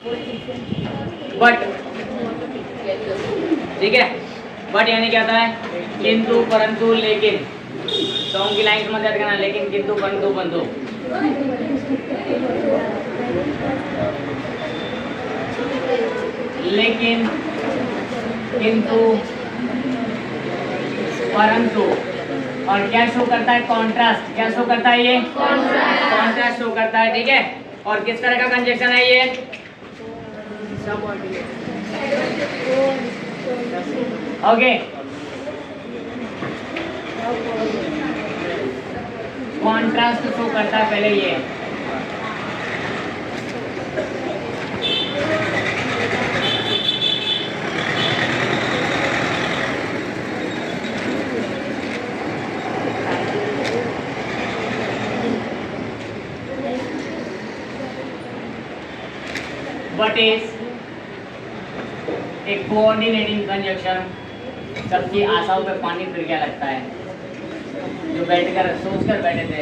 But, ठीक है, but यानी क्या होता है? किंतु, परंतु, लेकिन। सॉन्ग की लाइन समझ जाएगा ना, लेकिन, किंतु, परंतु, परंतु। लेकिन, किंतु, परंतु, और क्या शो करता है? कॉन्ट्रास्ट। क्या शो करता है ये? कॉन्ट्रास्ट शो करता है, ठीक है। और किस तरह का कंजक्शन है ये? ओके, कॉन्ट्रास्ट शो करता है पहले ये। What is a coordinating conjunction? सबकी आशाओं पे पानी फिर क्या लगता है? जो बैठकर सोचकर बैठे थे।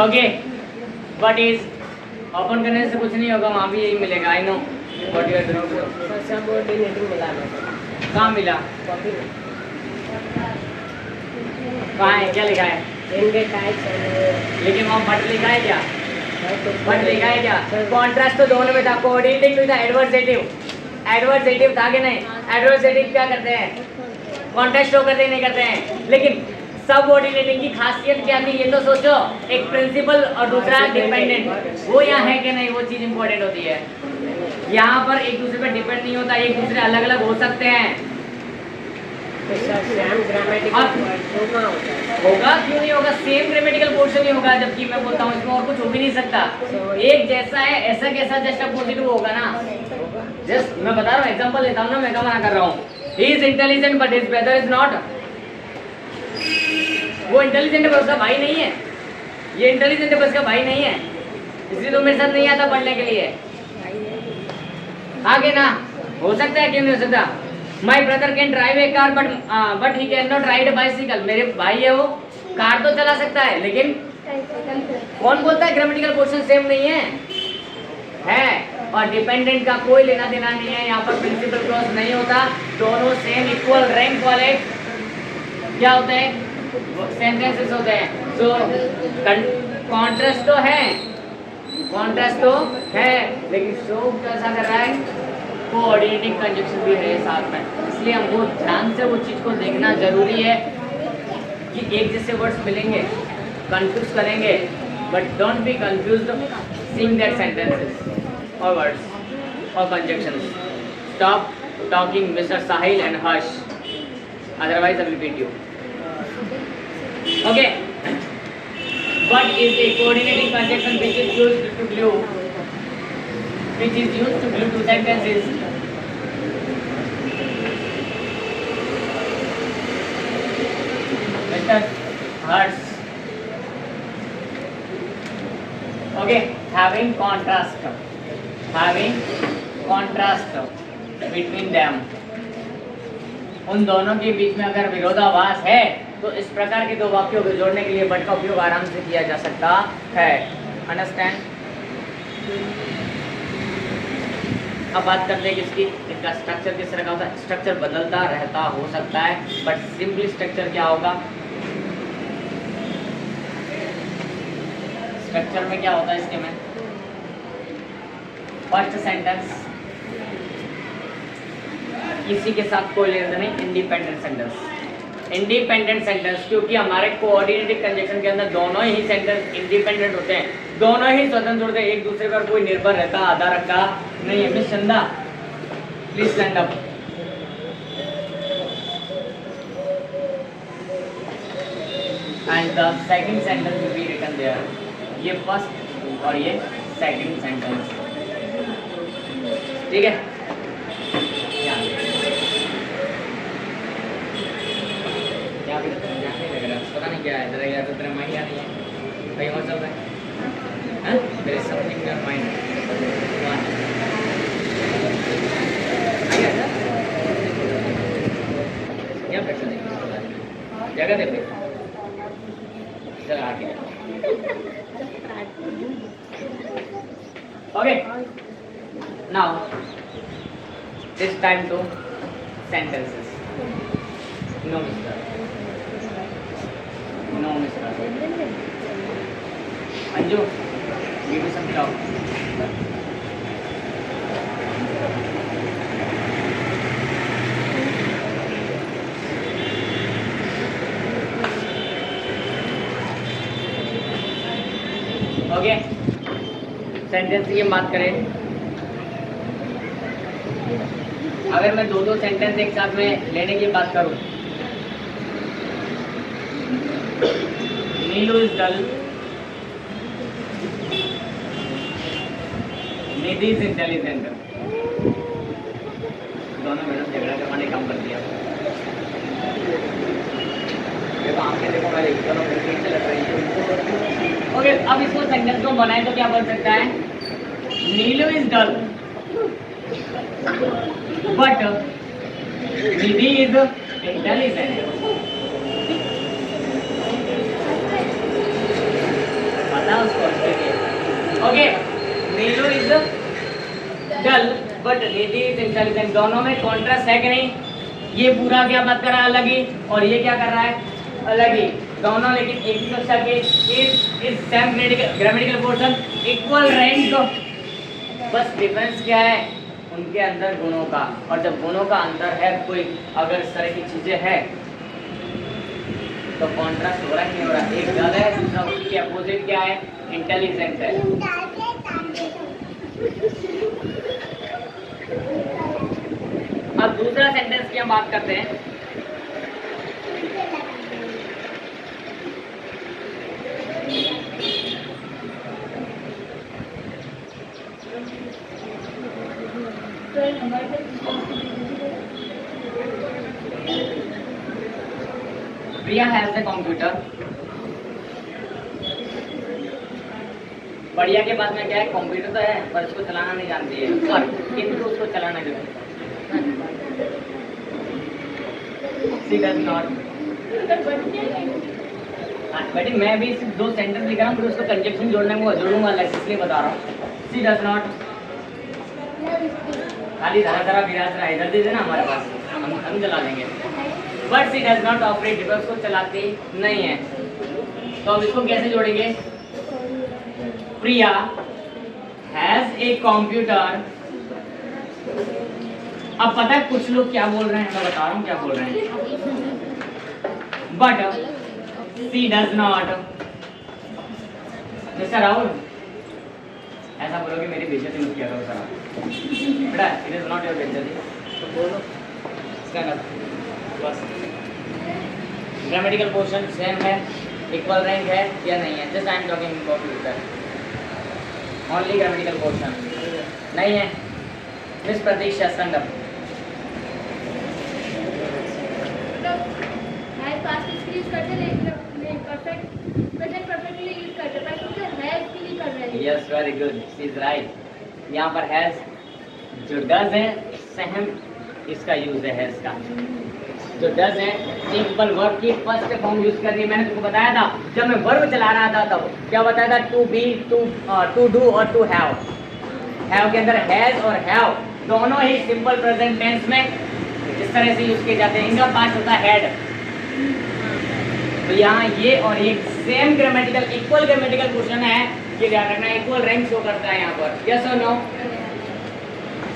ओके, what is, ओपन करने से कुछ नहीं होगा, वहाँ भी यही मिलेगा। I know what you are doing. Subordinating मिला है, कहाँ मिला? कहाँ है? क्या लिखा है? लेकिन वहाँ बट लिखा है क्या? बट लिखा है क्या? कॉन्ट्रास्ट तो दोनों में था। कोऑर्डिनेटिंग में था एडवर्सेटिव। एडवर्सेटिव था कि नहीं? एडवर्सेटिव क्या करते हैं? कॉन्ट्रास्ट शो करते नहीं करते हैं। लेकिन सबऑर्डिनेटिंग की खासियत क्या थी ये तो सोचो। एक प्रिंसिपल और दूसरा डिपेंडेंट, वो यहाँ है कि नहीं? वो चीज़ इंपॉर्टेंट होती है। यहाँ पर एक दूसरे पर डिपेंड नहीं होता, एक दूसरे अलग अलग हो सकते हैं। होगा क्यों नहीं होगा? सेम ग्रामेटिकल पोर्शन ही होगा, जबकि मैं बोलता हूँ इसमें और कुछ हो भी नहीं सकता। एक जैसा है, ऐसा कैसा जस्ट अपोजिट होगा ना। जस्ट मैं बता रहा हूँ, एग्जांपल लेता हूँ ना, मैं क्या मना कर रहा हूँ? He is intelligent but his brother is not. वो इंटेलिजेंट है पर उसका भाई नहीं है। ये इंटेलिजेंट है पर उसका भाई नहीं है, इसलिए तो मेरे साथ नहीं आता पढ़ने के लिए। आगे ना हो सकता है, क्यों नहीं हो सकता? My brother can drive A car but he can not ride bicycle. मेरे भाई है, वो कार तो चला सकता है, लेकिन कौन बोलता है ग्रामेटिकल पोर्शन सेम नहीं है? और डिपेंडेंट का कोई लेना देना नहीं है। यहाँ पर प्रिंसिपल क्रॉस नहीं होता, दोनों सेम इक्वल रैंक वाले क्या होते हैं? सेंटेंसेस होते हैं। सो कॉन्ट्रास्ट तो है, कॉन्ट्रास्ट तो है, लेकिन शो कैसा कर रहा है? कोऑर्डिनेटिंग कंजक्शन भी है साथ में। इसलिए हमको ध्यान से वो चीज़ को देखना जरूरी है कि एक जैसे वर्ड्स मिलेंगे, कंफ्यूज करेंगे, but don't be confused seeing that sentences और वर्ड्स और conjunctions. Stop talking mister Sahil and Harsh, otherwise I will beat you. Okay, what is a coordinating conjunction which is used to glue two sentences? Mr. Hertz. Okay, having contrast between them. उन दोनों के बीच में अगर विरोधाभास है तो इस प्रकार के दो वाक्यों को जोड़ने के लिए बट का उपयोग आराम से किया जा सकता है। अंडरस्टैंड? अब बात करते हैं कि इसका स्ट्रक्चर किस तरह का होता है। स्ट्रक्चर बदलता रहता हो सकता है, बट सिंपली स्ट्रक्चर क्या होगा? स्ट्रक्चर में क्या होता है इसके में? फर्स्ट सेंटेंस किसी के साथ कोई लेना नहीं, इंडिपेंडेंट सेंटेंस। इंडिपेंडेंट सेंटेंस क्योंकि हमारे कोऑर्डिनेटिव कंजक्शन के अंदर दोनों ही सेंटेंस इंडिपेंडेंट होते हैं, दोनों ही स्वतंत्र होते हैं, एक दूसरे पर कोई निर्भर रहता आधार रखा नहीं है। Miss Chanda please stand up. And the second sentence will be written there. ये फर्स्ट और ये सेकंड सेंटेंस, ठीक है? पता नहीं क्या है तेरा, यार तेरा माइंड याद नहीं है कहीं और चल रहा है। मेरे समथिंग इन योर माइंड क्या प्रश्न है? जगह दे चल आगे। Okay. Now, this time to sentences. No, mister. No, mister. Anju, give me some chalk. Okay, sentence की बात करें, अगर मैं दो सेंटेंस एक साथ में लेने की बात करूं, Neelu is dull, Nidhi is intelligent. दोनों मैडम झगड़ा करवाने काम कर दिया। देखो मैं दोनों से लग रही है। ओके, अब इसको सेंटेंस को बनाए तो क्या बन सकता है? Neelu is dull but Nidhi is intelligent. पता उसको? Okay, Neelu is dull but Nidhi is intelligent. दोनों में कॉन्ट्रास्ट है कि नहीं? ये पूरा क्या बात कर रहा है? अलग ही, और ये क्या कर रहा है? अलग ही। दोनों लेकिन एक ही कक्षा के, इस same grammatical portion, equal rank. बस डिफरेंस क्या है? उनके अंदर गुणों का, और जब गुणों का अंतर है, कोई अगर इस तरह की चीजें हैं तो कॉन्ट्रास्ट हो रहा है नहीं हो रहा? एक डल है, दूसरा उसके अपोजिट क्या है? इंटेलिजेंट है। अब दूसरा सेंटेंस की हम बात करते हैं। Priya has a computer. बढ़िया के पास में क्या है? कंप्यूटर तो है पर उसको चलाना नहीं जानती है, पर किंतु उसको चलाना जरूर। She does not. बेटी मैं भी सिर्फ दो सेंटेंस लिख रहा हूँ, फिर उसको कंजक्शन जोड़ने को जोड़ूंगा, इसलिए बता रहा हूँ। She does not. खाली धरा धरा विराज रहा, इधर दे देना हमारे पास, हम चला देंगे। But she does not operate, उसको चलाती नहीं है। तो अब इसको कैसे जोड़ेंगे? Priya has a computer. अब पता है कुछ लोग क्या बोल रहे हैं, मैं बता रहा हूँ क्या बोल रहे हैं। But she does not. Mister Rahul, ऐसा बोलोगे मेरी बेइज्जती मत किया करो सर। बेटा इट इज नॉट योर बेइज्जती, तो बोलो स्टैंड अप बस। ग्रामेटिकल पोर्शन सेम है, इक्वल रैंक है या नहीं है? Just I am talking about user, only grammatical portion नहीं है। Miss Pratiksha stand up. हाई पास्ट यूज करते लेकिन परफेक्ट प्रेजेंट परफेक्टली यूज करते पर उसके हैज के लिए कर रहे हैं। Yes very good, she is right. यहाँ पर हैज जो डज है सेम इसका यूज है हैज का। जो डज है सिंपल वर्ब की फर्स्ट फॉर्म यूज कर रही है। मैंने तुमको बताया था जब मैं वर्ब चला रहा था तब क्या बताया था? टू बी, टू डू और टू हैव। हैव के अंदर हैज और हैव दोनों ही सिंपल प्रेजेंट टेंस में इस तरह से यूज किए जाते हैं। इनका पार्ट होता है हेड। तो यहाँ ये और ये same grammatical, equal grammatical portion है, ये ध्यान रखना, इक्वल रैंक शो करता है यहाँ पर। यस और no?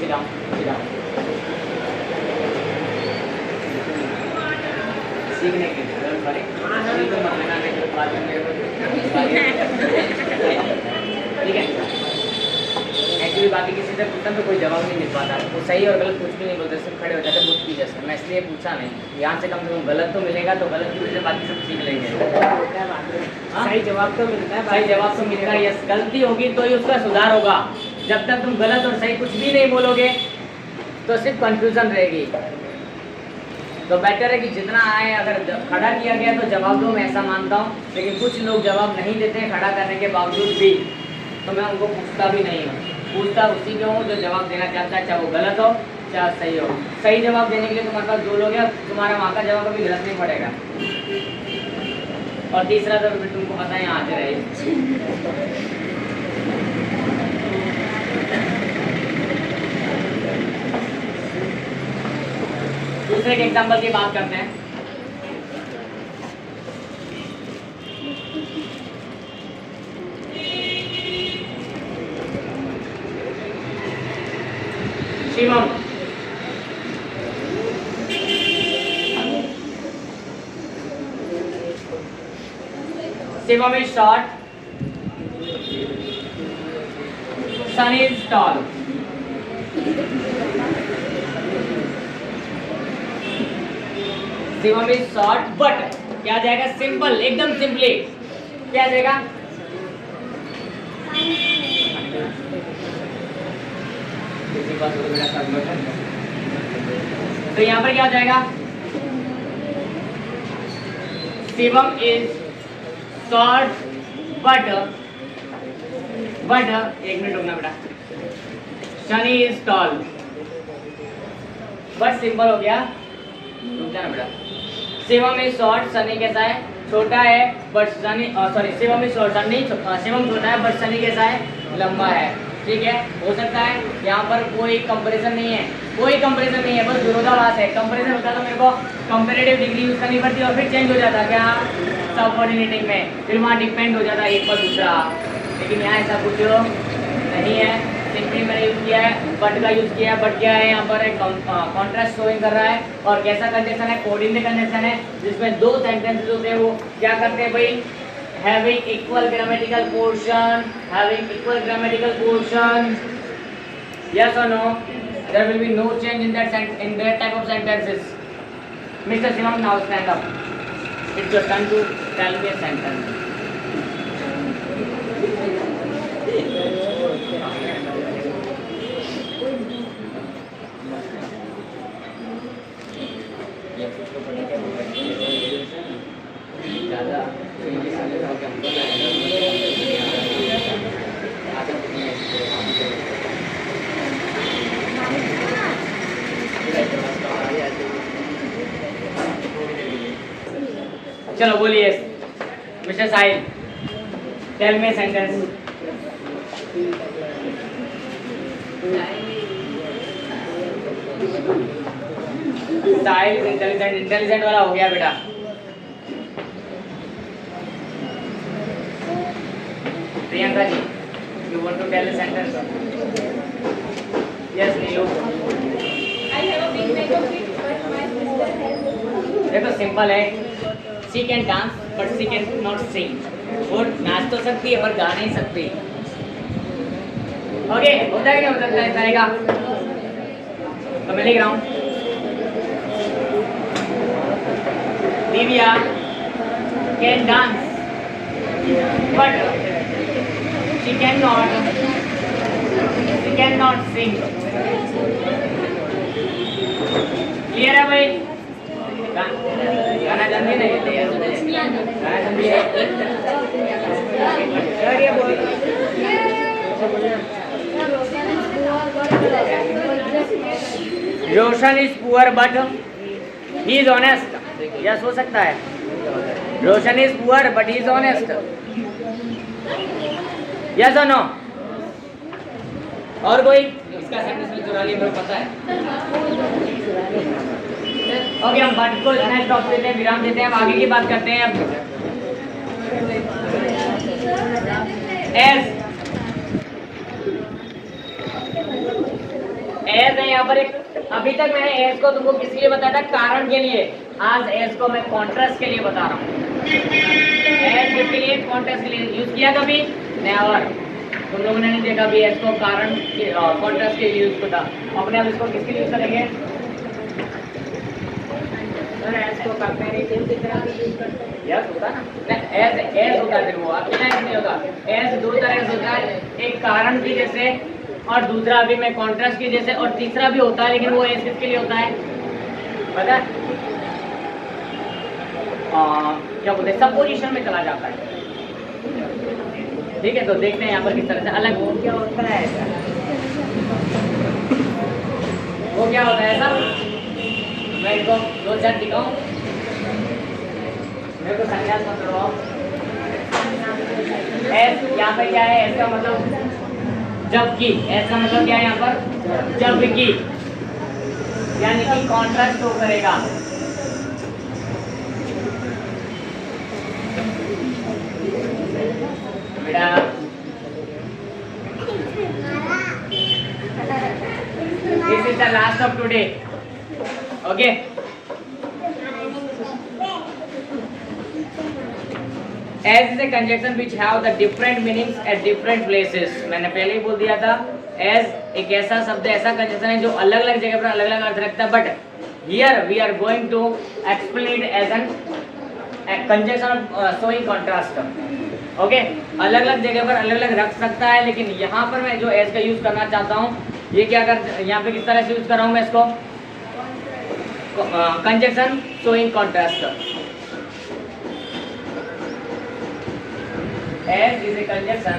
Sit down, sit down. सीखने के लिए ठीक है। एक्चुअली बाकी किसी से पूछता तो कोई जवाब नहीं मिल पाता, वो सही और गलत कुछ भी नहीं बोलते, सिर्फ खड़े हो जाते बुक की जैसे। मैं इसलिए पूछा नहीं, यहाँ से कम गलत तो मिलेगा, तो गलत की वजह से बाकी सब सीख लेंगे। सही जवाब तो मिलता है, सही जवाब तो मिलता है। यस, गलती होगी तो ही उसका सुधार होगा। जब तक तुम गलत और सही कुछ भी नहीं बोलोगे तो सिर्फ कंफ्यूजन रहेगी। तो बेटर है कि जितना आए, अगर खड़ा किया गया तो जवाब दो, मैं ऐसा मानता हूँ। लेकिन कुछ लोग जवाब नहीं देते हैं खड़ा करने के बावजूद भी, तो मैं उनको पूछता भी नहीं हूँ। पूछता उसी के हूँ जो जवाब देना चाहता है, चाहे वो गलत हो चाहे सही हो। सही जवाब देने के लिए तुम्हारे पास दो लोग हैं, तुम्हारा वहाँ का जवाब कभी गलत नहीं पड़ेगा। और तीसरा तो फिर तुमको पता है यहाँ से रहे। दूसरे के एग्जाम्पल की बात करते हैं। Shivam, Shivam is short, Sun is tall. Shivam is short, but क्या आ जाएगा? सिंपल, एकदम सिंपली क्या आ जाएगा? तो यहाँ पर क्या हो जाएगा? शिवम इज शॉर्ट बट एक मिनट रुकना बेटा। Shani is tall but simple हो गया, रुक जाना बेटा। शिवम इज शॉर्ट, शनि कैसा है? छोटा है but Shani sorry Shivam is short, Shani Shivam छोटा है बट शनि कैसा है? लंबा है। ठीक है, हो सकता है यहाँ पर कोई कंपैरिजन नहीं है, कोई कंपैरिजन नहीं है, बस विरोधाभास है। कंपैरिजन होता तो मेरे को कंपैरेटिव डिग्री यूज करनी पड़ती और फिर चेंज हो जाता क्या सबऑर्डिनेटिंग में, फिर वहाँ डिपेंड हो जाता एक पर दूसरा। लेकिन यहाँ ऐसा कुछ नहीं है, सिंपली मैंने यूज किया है बट का यूज किया है। बट क्या है यहाँ पर एक कॉन्ट्रास्ट शोइंग कर रहा है और कैसा कंडीशन है? कोऑर्डिनेट कंडीशन है जिसमें दो सेंटेंसेस होते हैं, वो क्या करते हैं भाई? Having equal grammatical portion, having equal grammatical portion. Yes or no? There will be no change in that type of sentences. Mr. Shivam, now stand up. It's your turn to tell me a sentence. ज़्यादा चलो बोलिए mister साहिल, tell me sentence. साहिल intelligent वाला हो गया बेटा। Priyanka ji, you want to tell a sentence? Yes, Neelu. I have a big makeup kit, but my sister has. देखो simple है, she can dance but she can not sing. वो नाच तो सकती है पर गा नहीं सकती। ओके, होता है क्या? हो सकता है इस तरह का। तो मैं लिख रहा हूँ, Divya can dance but she cannot sing. Clear है भाई? गाना जानती नहीं है? गाना जानती है? चलिए बोल। Roshan is poor but he is honest. Yes, हो सकता है। Roshan is poor but he is honest. Yes और नो? और कोई इसका सेंटेंस में चुरा लिया, मेरे को पता है। ओके, हम बट को इतना स्टॉप देते हैं, विराम देते हैं, अब आगे की बात करते हैं। अब एज है यहाँ पर एक, अभी तक मैंने एज को तुमको किस लिए बताया था? कारण के लिए। आज एज को मैं कॉन्ट्रास्ट के लिए बता रहा हूँ। एज किसके लिए? कॉन्ट्रास्ट के लिए यूज किया कभी? नेवर। तुम लोगों ने नहीं देखा भी एज को कारण कॉन्ट्रास्ट के लिए यूज होता। अपने आप इसको किसके लिए यूज करेंगे? एज को कंपैरेटिव की तरह भी यूज करते हैं। यस होता ना, एज होता है, फिर वो आपके लाइफ नहीं होता। एज दो तरह से होता है, एक कारण की जैसे और दूसरा अभी मैं कॉन्ट्रास्ट की जैसे, और तीसरा भी होता है, लेकिन वो एज किसके लिए होता है पता है? क्या बोलते हैं, सब पोजीशन में चला जाता है। ठीक है, तो देखते हैं यहाँ पर किस तरह से अलग वो क्या होता है। वो क्या होता है सब मैं इसको दो चार दिखाऊं। मेरे को संन्यास मत करवाओ। एस यहाँ पे क्या है, एस का मतलब जबकि, एस का मतलब क्या है यहाँ पर, जबकि, यानी कि कॉन्ट्रास्ट शो करेगा। बेटा this is the last of today, okay? As is a conjunction which have the different meanings at different places. मैंने पहले ही बोल दिया था, as एक ऐसा शब्द, ऐसा कंजंक्शन है जो अलग अलग जगह पर अलग अलग अर्थ रखता है, but here we are going to explain it as a conjunction showing contrast. Okay, अलग अलग जगह पर अलग अलग रख सकता है, लेकिन यहाँ पर मैं जो एस का यूज करना चाहता हूँ, ये क्या कर, यहाँ पे किस तरह से यूज कर रहा हूँ मैं इसको, conjunction showing contrast. S is a conjunction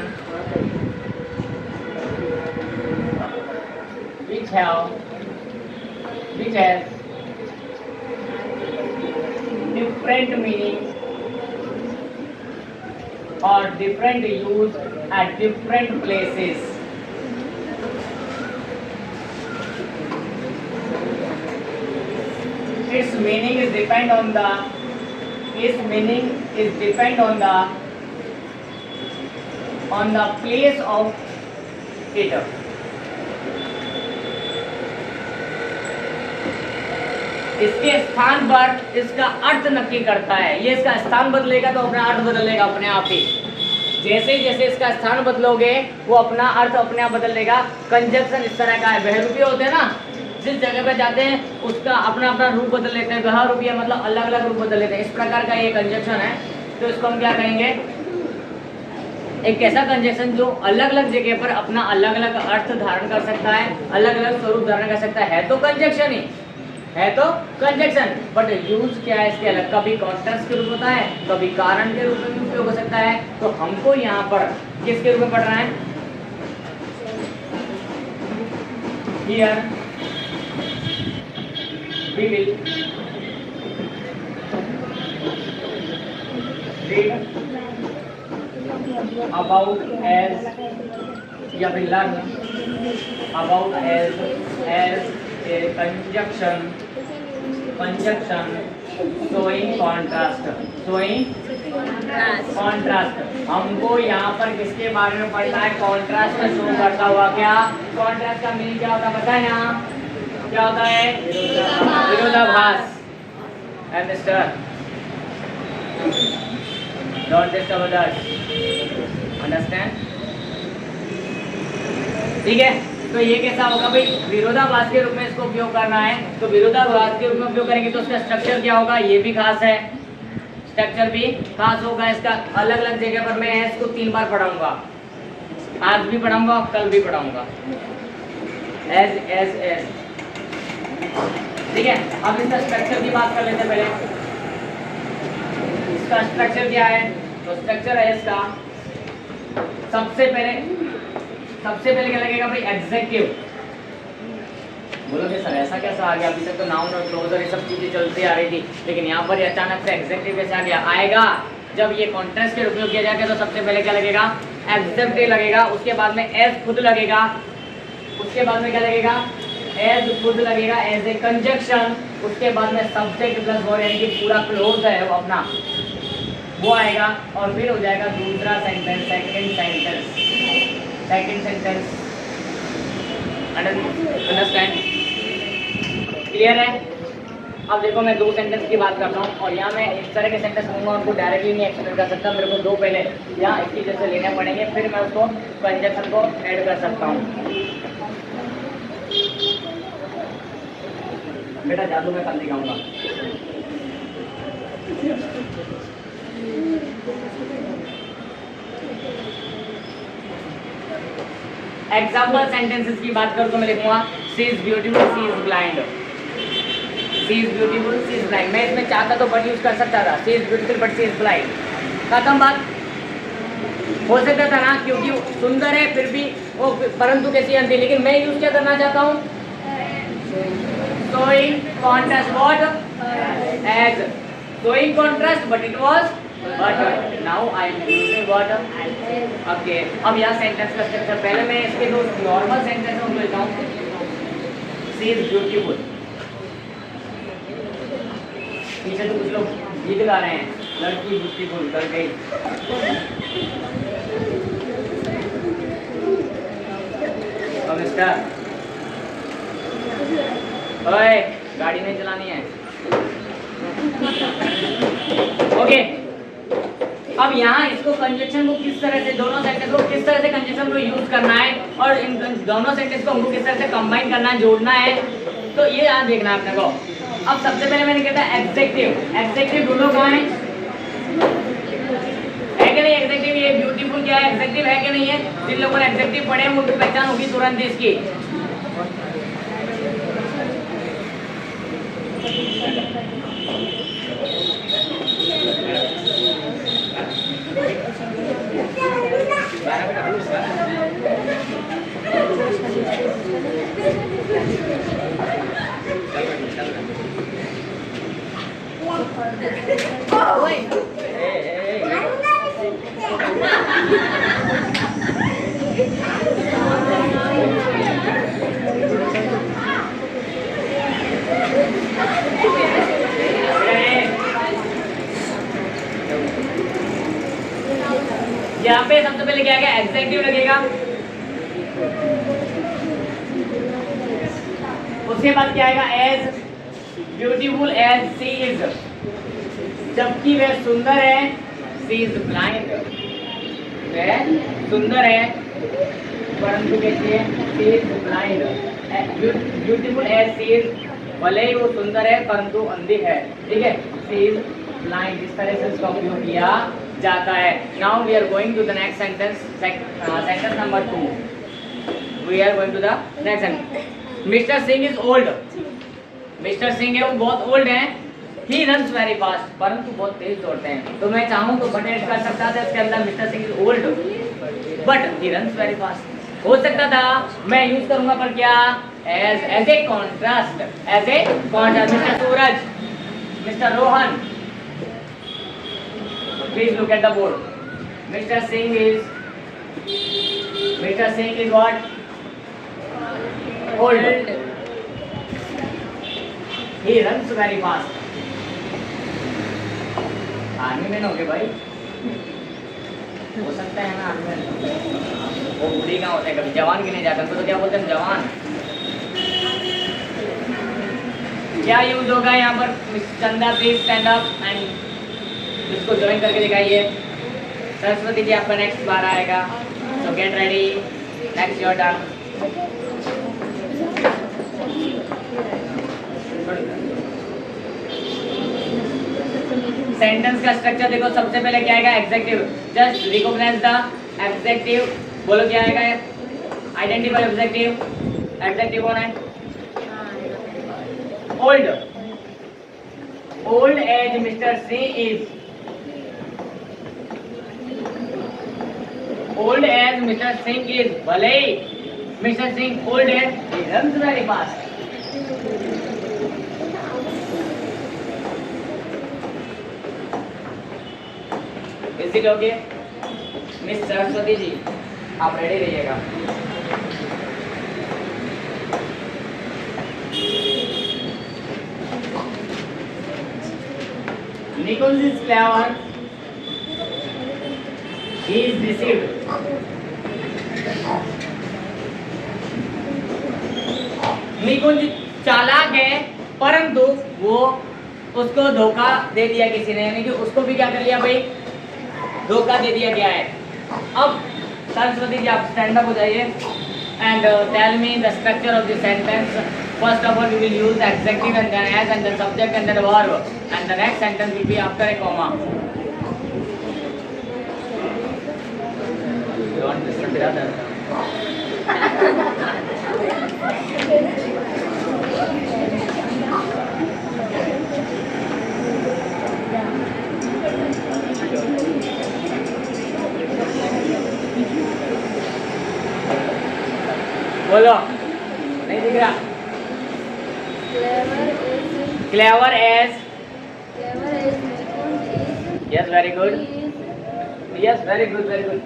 which has different meaning or different use at different places. Its meaning is depend on the place of it. इसके स्थान पर इसका अर्थ नक्की करता है। ये इसका स्थान बदलेगा तो अपना अर्थ बदलेगा अपने आप ही। जैसे जैसे इसका स्थान बदलोगे वो अपना अर्थ अपने आप बदल लेगा। कंजंक्शन इस तरह का है, बहुरूपी होते हैं ना, जिस जगह पे जाते हैं उसका अपना अपना रूप बदल लेते हैं। बहुरूपी मतलब अलग अलग रूप बदल लेते हैं। इस प्रकार का ये कंजंक्शन है, तो इसको हम क्या कहेंगे, एक ऐसा कंजंक्शन जो अलग अलग जगह पर अपना अलग अलग अर्थ धारण कर सकता है, अलग अलग स्वरूप धारण कर सकता है तो कंजंक्शन ही है, तो कंजंक्शन। बट यूज क्या है इसके अलग, कभी कॉन्ट्रास्ट के रूप होता है, कभी कारण के रूप में भी उपयोग हो सकता है। तो हमको यहाँ पर किसके रूप में पढ़ना है, here we will read about as, या फिर learn about as a conjunction showing contrast। हमको यहाँ पर किसके बारे में पढ़ना है, कॉन्ट्रास्ट में शो करता हुआ। क्या कॉन्ट्रास्ट का मीनिंग क्या होता है पता है यहाँ, क्या होता है, विरोधाभास। Mister don't disturb others, understand, ठीक है। तो ये कैसा होगा भाई, विरोधाभास के रूप में इसको उपयोग करना है। तो विरोधाभास के रूप में उपयोग करेंगे तो उसका स्ट्रक्चर क्या होगा, ये भी खास है, स्ट्रक्चर भी खास होगा इसका। अलग अलग जगह पर मैं इसको 3 बार पढ़ाऊंगा, आज भी पढ़ाऊंगा, कल भी पढ़ाऊंगा। एज ठीक है। अब इसका स्ट्रक्चर की बात कर लेते हैं पहले। इसका स्ट्रक्चर क्या है, तो स्ट्रक्चर है इसका, सबसे पहले क्या लगेगा भाई, एग्जेक्टिव। बोलोगे सर ऐसा कैसा आ गया, अभी तक तो नाउन और क्लोजर ये सब चीजें चलती आ रही थी, लेकिन यहाँ पर अचानक से एग्जेक्टिव कैसे आ गया। आएगा जब ये कॉन्ट्रास्ट के उपयोग किया जाएगा तो सबसे पहले क्या लगेगा, एग्जेक्टिव लगेगा, उसके बाद में एज खुद लगेगा, उसके बाद में क्या लगेगा, एज खुद लगेगा, एज ए कंजंक्शन, उसके बाद में सब्जेक्ट प्लस वर्ब यानी कि पूरा क्लोज है वो अपना, वो आएगा, और फिर हो जाएगा दूसरा sentence, second sentence. Understand, clear है। अब देखो मैं 2 सेंटेंस की बात करता हूँ, और यहाँ मैं इस तरह के सेंटेंस लूँगा, उनको डायरेक्टली नहीं एक्सप्लेन कर सकता, मेरे को 2 पहले यहाँ इसकी जैसे लेने पड़ेंगे, फिर मैं उसको कंजंक्शन को ऐड कर सकता हूँ। बेटा जादू मैं कल दिखाऊंगा। एग्जाम्पल सेंटेंसेस की बात करूँ तो मैं लिखूंगा she is beautiful, she is blind, she is beautiful, she is blind. मैं इसमें चाहता तो बट यूज कर सकता था, she is beautiful but she is blind, खत्म बात। हो सकता था ना, क्योंकि सुंदर है फिर भी वो परंतु कैसी अंधी, लेकिन मैं यूज क्या करना चाहता हूँ, showing contrast what, as showing contrast but it was butter. Now I am using what? Okay. अब यहाँ सेंटेंस का स्ट्रक्चर, पहले मैं इसके दो नॉर्मल सेंटेंस उनको लेता हूँ. She is beautiful. पीछे तो कुछ लोग गीत गा रहे हैं, लड़की ब्यूटीफुल कर गई. मिस्टर, ओए गाड़ी नहीं चलानी है. ओके. अब यहाँ इसको कंजक्शन को किस तरह से, दोनों सेंटेंस को किस तरह से कंजक्शन को यूज करना है और इन दोनों सेंटेंस को हमको किस तरह से कंबाइन करना है, जोड़ना है, तो ये यहाँ देखना है अपने को. अब सबसे पहले मैंने कहता है एग्जेक्टिव. एग्जेक्टिव ढूंढो कहाँ है कि नहीं? एग्जेक्टिव ये ब्यूटीफुल क्या है, एग्जेक्टिव है कि नहीं है? जिन लोगों ने एग्जेक्टिव पढ़े हैं उनको पहचान होगी तुरंत इसकी. यहाँ पे सबसे पहले क्या आएगा? एग्जेक्टिव लगेगा. उसके बाद क्या आएगा? As beautiful as she is. जबकि वह सुंदर है. She is blind. वह सुंदर है परंतु कैसी है? She is blind. Beautiful as she is, भले ही वो सुंदर है परंतु अंधी है. ठीक है. She is blind. इस तरह से इसका उपयोग किया जाता है. Now we are going to the next sentence. Sentence number 2. We are going to the next sentence. Mister Singh is old. Mister Singh है वो बहुत ओल्ड हैं. ही रन्स वेरी फास्ट, परंतु बहुत तेज दौड़ते हैं. तो मैं चाहूँ तो बट ऐड कर सकता था इसके अंदर. Mister Singh is old but he runs very fast हो सकता था. मैं यूज करूंगा पर क्या? As a contrast. As a contrast. Mister Suraj, mister Rohan, please look at the board. Mr. Singh is what? Old. He runs very fast. Army में होगे भाई, हो सकता है ना आर्मी में. वो बूढ़ी कहाँ होते हैं, कभी जवान गिने जाते हैं तो क्या बोलते हैं? जवान. क्या यूज होगा यहाँ पर? Chanda please stand up and इसको ज्वाइन करके दिखाइए. सरस्वती जी आपका नेक्स्ट बार आएगा. So get ready. Next your turn. Sentence का स्ट्रक्चर देखो. सबसे पहले क्या आएगा? Adjective. Just recognise the adjective. बोलो क्या आएगा? Identify adjective. एग्जेक्टिव कौन है? Old. Old as mister Singh is. Old as mister Singh is. भले मिस्टर सिंह ओल्ड है, he runs very fast. Is it okay? Miss Saraswati ji आप रेडी रहिएगा. Nichols is clever. He is deceived. निकुंज चालाक है परंतु वो उसको धोखा दे दिया किसी ने, यानी कि उसको भी क्या कर लिया भाई? धोखा दे दिया गया है. अब सरस्वती जी आप स्टैंड अप हो जाइए and tell me the structure of the sentence. First of all, we will use adjective and then as and then subject and then verb, and the next sentence will be after a comma. You want to listen to the other? बोलो, नहीं दिख रहा. Clever as yes very good, yes very good, very good.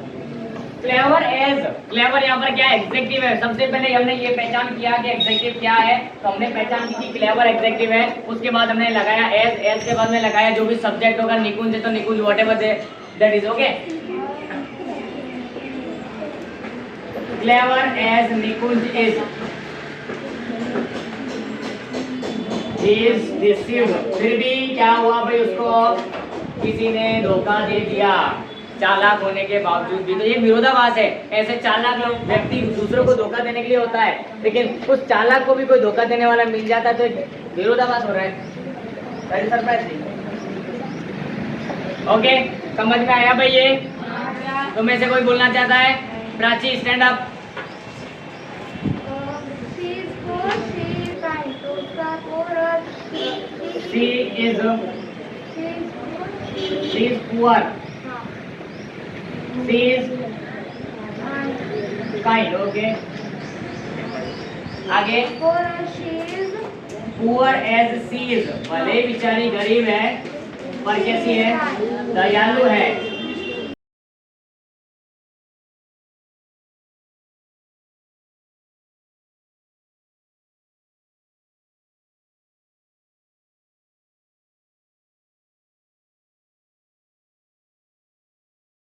Clever as, clever यहाँ पर क्या है? Executive है। सबसे पहले हमने ये पहचान किया कि एग्जेक्टिव क्या है, तो हमने पहचान की कि क्लेवर एग्जेक्टिव है। उसके बाद हमने लगाया एज, एज के बाद में लगाया जो भी सब्जेक्ट होगा, निकुंज है तो Nikunj, whatever that is okay. Clever as Nikunj is deceived. फिर भी क्या हुआ भाई, उसको किसी ने धोखा दे दिया चालाक होने के बावजूद भी। तो ये विरोधाभास है। ऐसे चालाक लोग व्यक्ति दूसरों को धोखा देने के लिए होता है, लेकिन उस चालाक को भी कोई धोखा देने वाला मिल जाता है, तो विरोधाभास हो रहा है। ओके, समझ में आया भाई ये? तो में से कोई बोलना चाहता है? Prachi stand up. She is poor. She is kind. Okay. आगे पुअर एज सी इज, भले बेचारी गरीब है पर कैसी है? दयालु है।